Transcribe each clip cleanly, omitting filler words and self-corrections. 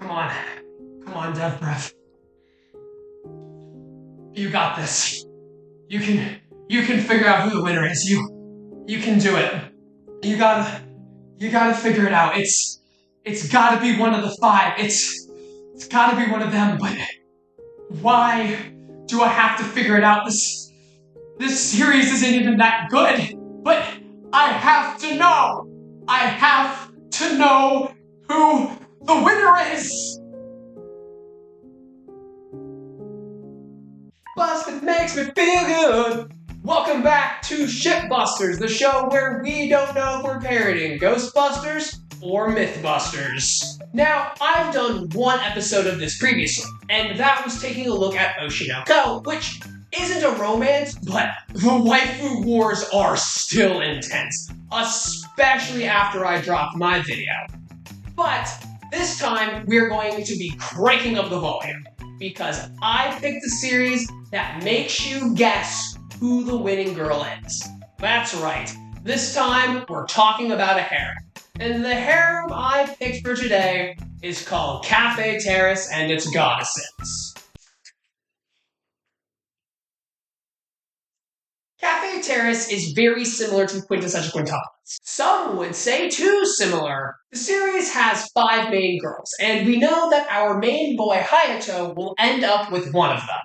Come on. Come on, devbrevyt. You got this. You can figure out who the winner is. You can do it. You gotta figure it out. It's gotta be one of the five. It's gotta be one of them, but why do I have to figure it out? This series isn't even that good, but I have to know. I have to know who the winner is. Busted makes me feel good. Welcome back to Shipbusters, the show where we don't know if we're parodying Ghostbusters or Mythbusters. Now, I've done one episode of this previously, and that was taking a look at Oshinoko, which isn't a romance, but the waifu wars are still intense, especially after I dropped my video. But this time, we're going to be cranking up the volume, because I picked a series that makes you guess who the winning girl is. That's right, this time we're talking about a harem. And the harem I picked for today is called Cafe Terrace and its goddesses. Cafe Terrace is very similar to Quintessential Quintuplets. Some would say too similar. The series has 5 main girls, and we know that our main boy Hayato will end up with one of them.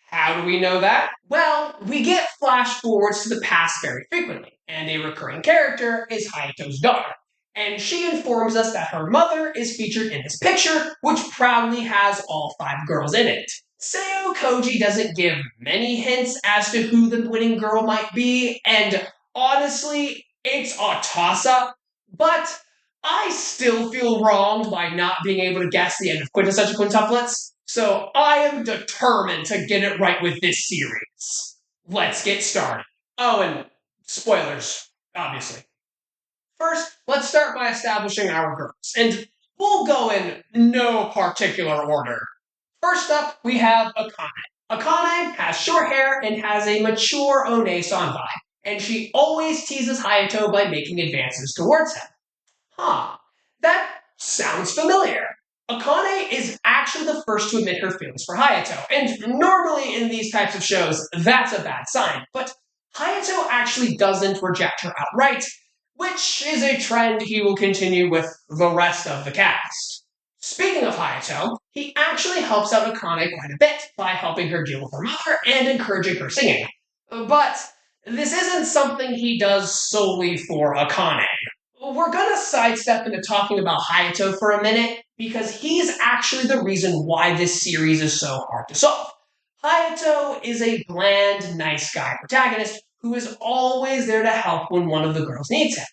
How do we know that? Well, we get flash forwards to the past very frequently, and a recurring character is Hayato's daughter. And she informs us that her mother is featured in this picture, which proudly has all 5 girls in it. Seo Koji doesn't give many hints as to who the winning girl might be, and honestly, it's a toss-up, but I still feel wronged by not being able to guess the end of Quintessential Quintuplets, so I am determined to get it right with this series. Let's get started. Oh, and spoilers, obviously. First, let's start by establishing our girls, and we'll go in no particular order. First up, we have Akane. Akane has short hair and has a mature Onesan vibe, and she always teases Hayato by making advances towards him. That sounds familiar. Akane is actually the first to admit her feelings for Hayato, and normally in these types of shows, that's a bad sign, but Hayato actually doesn't reject her outright, which is a trend he will continue with the rest of the cast. Speaking of Hayato, he actually helps out Akane quite a bit by helping her deal with her mother and encouraging her singing. But this isn't something he does solely for Akane. We're gonna sidestep into talking about Hayato for a minute, because he's actually the reason why this series is so hard to solve. Hayato is a bland, nice guy protagonist who is always there to help when one of the girls needs him.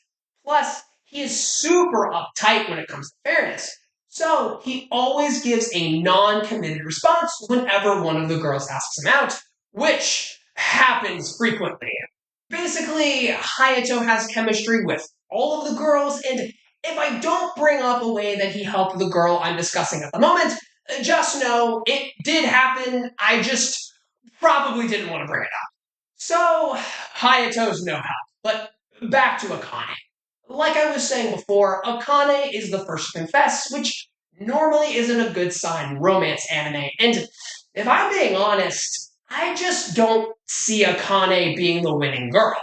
Plus, he is super uptight when it comes to fairness, so he always gives a non-committed response whenever one of the girls asks him out, which happens frequently. Basically, Hayato has chemistry with all of the girls, and if I don't bring up a way that he helped the girl I'm discussing at the moment, just know it did happen, I just probably didn't want to bring it up. So, Hayato's no help, but back to Akane. Like I was saying before, Akane is the first to confess, which normally isn't a good sign in romance anime, and if I'm being honest, I just don't see Akane being the winning girl.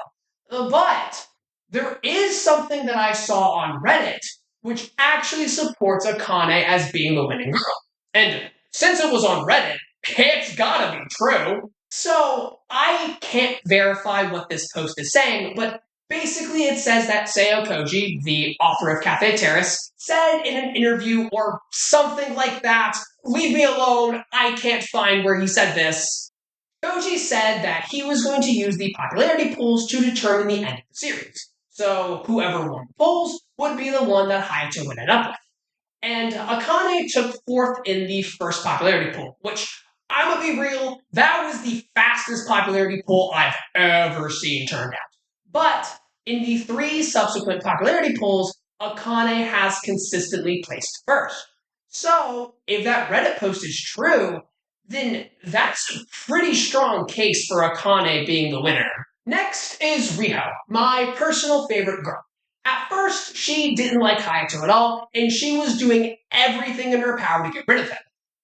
But there is something that I saw on Reddit which actually supports Akane as being the winning girl. And since it was on Reddit, it's gotta be true. So, I can't verify what this post is saying, but basically it says that Seo Koji, the author of Cafe Terrace, said in an interview or something like that, leave me alone, I can't find where he said this. Koji said that he was going to use the popularity polls to determine the end of the series. So whoever won the polls would be the one that Hayato would end up with. And Akane took 4th in the first popularity poll, which, I'm gonna be real, that was the fastest popularity poll I've ever seen turned out. But in the 3 subsequent popularity polls, Akane has consistently placed first. So, if that Reddit post is true, then that's a pretty strong case for Akane being the winner. Next is Riho, my personal favorite girl. At first, she didn't like Hayato at all, and she was doing everything in her power to get rid of him.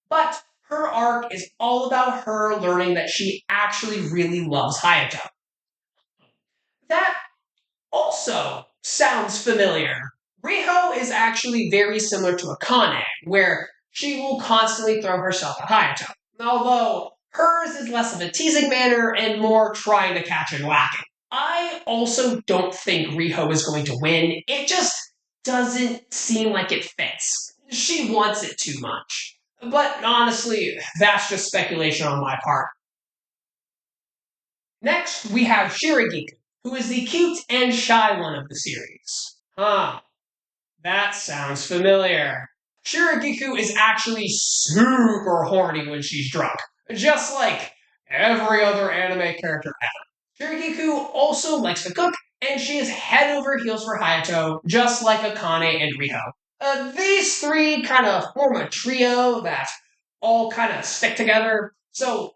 But her arc is all about her learning that she actually really loves Hayato. That also sounds familiar. Riho is actually very similar to Akane, where she will constantly throw herself at Hayato, although hers is less of a teasing manner and more trying to catch and whack it. I also don't think Riho is going to win. It just doesn't seem like it fits. She wants it too much. But honestly, that's just speculation on my part. Next, we have Shiragiku, who is the cute and shy one of the series. That sounds familiar. Shiragiku is actually super horny when she's drunk, just like every other anime character ever. Shiragiku also likes to cook, and she is head over heels for Hayato, just like Akane and Riho. These three kind of form a trio that all kind of stick together, so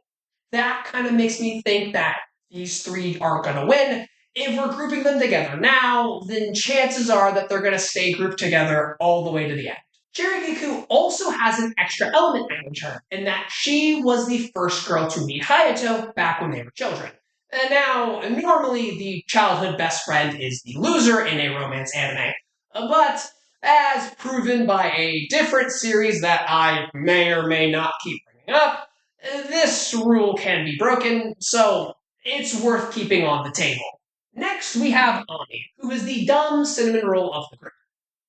that kind of makes me think that these three aren't going to win. If we're grouping them together now, then chances are that they're going to stay grouped together all the way to the end. Shiragiku also has an extra element added to her, in that she was the first girl to meet Hayato back when they were children. And now, normally the childhood best friend is the loser in a romance anime, but as proven by a different series that I may or may not keep bringing up, this rule can be broken, so it's worth keeping on the table. Next, we have Ani, who is the dumb cinnamon roll of the group.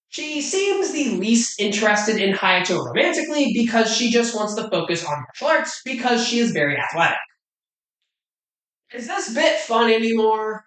She seems the least interested in Hayato romantically because she just wants to focus on martial arts because she is very athletic. Is this bit fun anymore?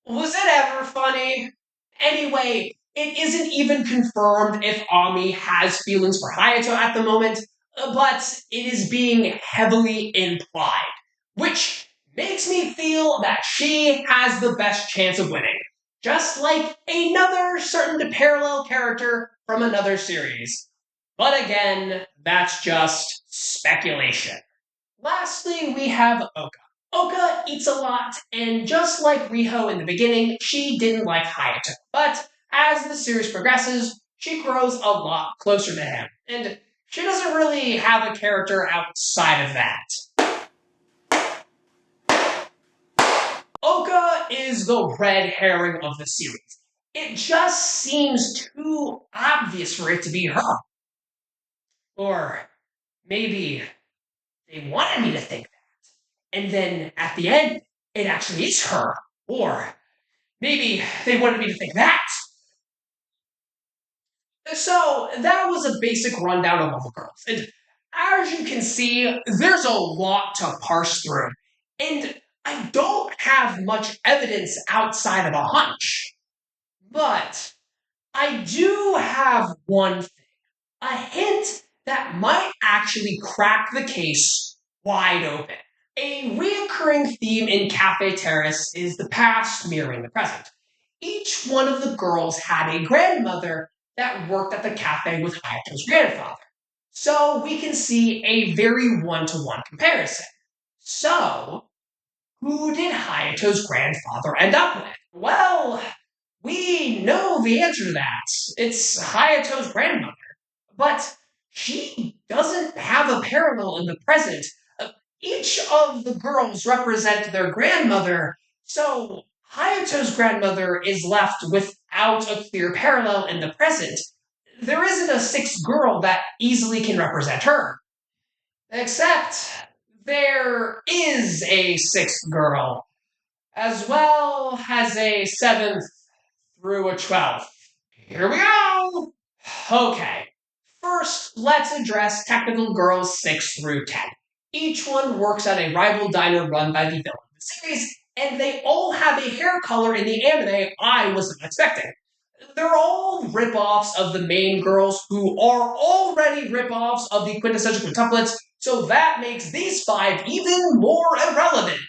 Was it ever funny? Anyway, it isn't even confirmed if Ami has feelings for Hayato at the moment, but it is being heavily implied, which makes me feel that she has the best chance of winning, just like another certain parallel character from another series. But again, that's just speculation. Lastly, we have Oka. Oka eats a lot, and just like Riho in the beginning, she didn't like Hayato. But as the series progresses, she grows a lot closer to him, and she doesn't really have a character outside of that. Oka is the red herring of the series. It just seems too obvious for it to be her. Or maybe they wanted me to think that. And then at the end, it actually is her. Or maybe they wanted me to think that. So that was a basic rundown of all the girls. And as you can see, there's a lot to parse through. And I don't have much evidence outside of a hunch. But I do have one thing. A hint that might actually crack the case wide open. A reoccurring theme in Cafe Terrace is the past mirroring the present. Each one of the girls had a grandmother that worked at the cafe with Hayato's grandfather. So we can see a very one-to-one comparison. So, who did Hayato's grandfather end up with? Well, we know the answer to that. It's Hayato's grandmother. But she doesn't have a parallel in the present. Each of the girls represent their grandmother, so Hayato's grandmother is left without a clear parallel in the present. There isn't a sixth girl that easily can represent her. Except there is a sixth girl, as well as a seventh through a 12th. Here we go! Okay, first let's address technical girls 6 through 10. Each one works at a rival diner run by the villain of the series, and they all have a hair color in the anime I wasn't expecting. They're all rip-offs of the main girls who are already rip-offs of the quintessential quintuplets, so that makes these 5 even more irrelevant.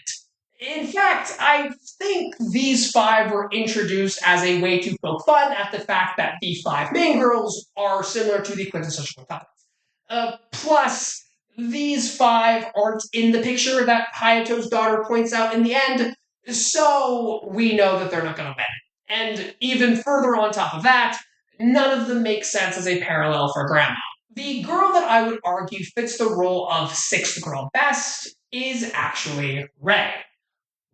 In fact, I think these 5 were introduced as a way to poke fun at the fact that the 5 main girls are similar to the quintessential quintuplets. Plus, these 5 aren't in the picture that Hayato's daughter points out in the end, so we know that they're not going to win. And even further on top of that, none of them make sense as a parallel for Grandma. The girl that I would argue fits the role of sixth girl best is actually Ray.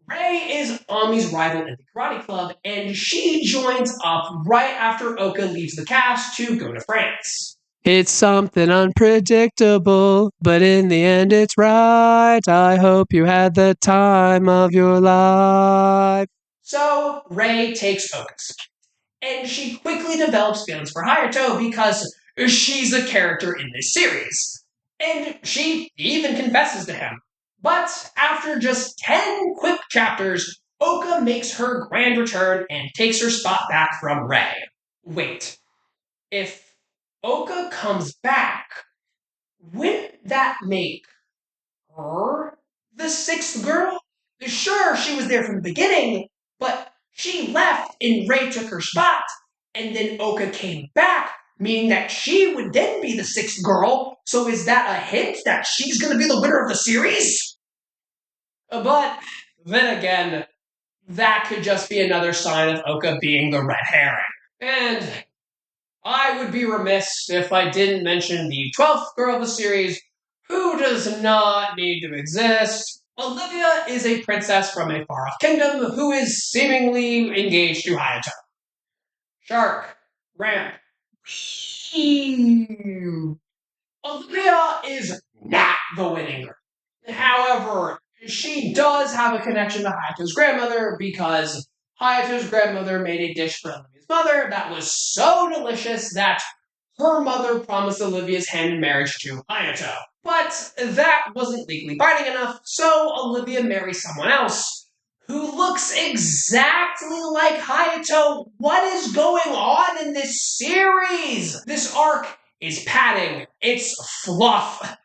Ray is Ami's rival in the karate club, and she joins up right after Oka leaves the cast to go to France. It's something unpredictable, but in the end it's right. I hope you had the time of your life. So Ray takes Oka's, and she quickly develops feelings for Hayato because she's a character in this series. And she even confesses to him. But after just 10 quick chapters, Oka makes her grand return and takes her spot back from Ray. Wait, if Oka comes back, wouldn't that make her the sixth girl? Sure, she was there from the beginning, but she left and Ray took her spot, and then Oka came back, meaning that she would then be the sixth girl. So is that a hint that she's going to be the winner of the series? But then again, that could just be another sign of Oka being the red herring. And I would be remiss if I didn't mention the 12th girl of the series, who does not need to exist. Olivia is a princess from a far-off kingdom who is seemingly engaged to Hayato. Shark. Ramp. Olivia is not the winning girl. However, she does have a connection to Hayato's grandmother because Hayato's grandmother made a dish for Olivia's mother that was so delicious that her mother promised Olivia's hand in marriage to Hayato. But that wasn't legally binding enough, so Olivia marries someone else who looks exactly like Hayato. What is going on in this series? This arc is padding. It's fluff.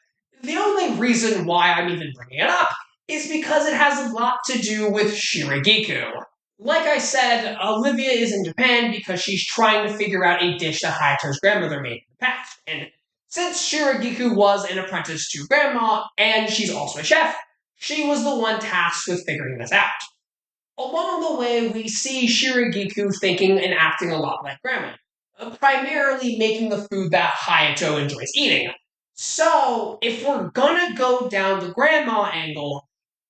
The only reason why I'm even bringing it up is because it has a lot to do with Shiragiku. Like I said, Olivia is in Japan because she's trying to figure out a dish that Hayato's grandmother made in the past. And since Shiragiku was an apprentice to Grandma, and she's also a chef, she was the one tasked with figuring this out. Along the way, we see Shiragiku thinking and acting a lot like Grandma, primarily making the food that Hayato enjoys eating. So, if we're gonna go down the Grandma angle,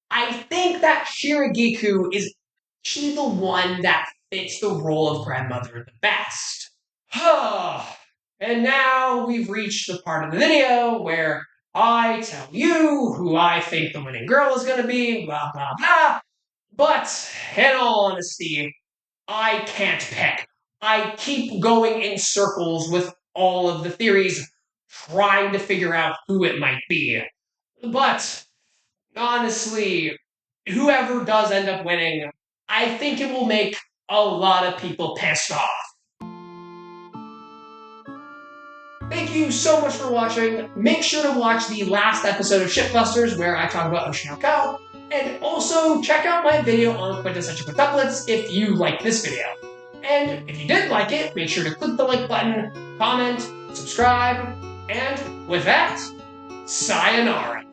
I think that Shiragiku is actually the one that fits the role of grandmother the best. And now we've reached the part of the video where I tell you who I think the winning girl is going to be, blah, blah, blah. But, in all honesty, I can't pick. I keep going in circles with all of the theories, trying to figure out who it might be. But, honestly, whoever does end up winning, I think it will make a lot of people pissed off. Thank you so much for watching. Make sure to watch the last episode of Shipbusters where I talk about Oshinoko. And also check out my video on quintessential quintuplets if you like this video. And if you did like it, make sure to click the like button, comment, subscribe, and with that, sayonara.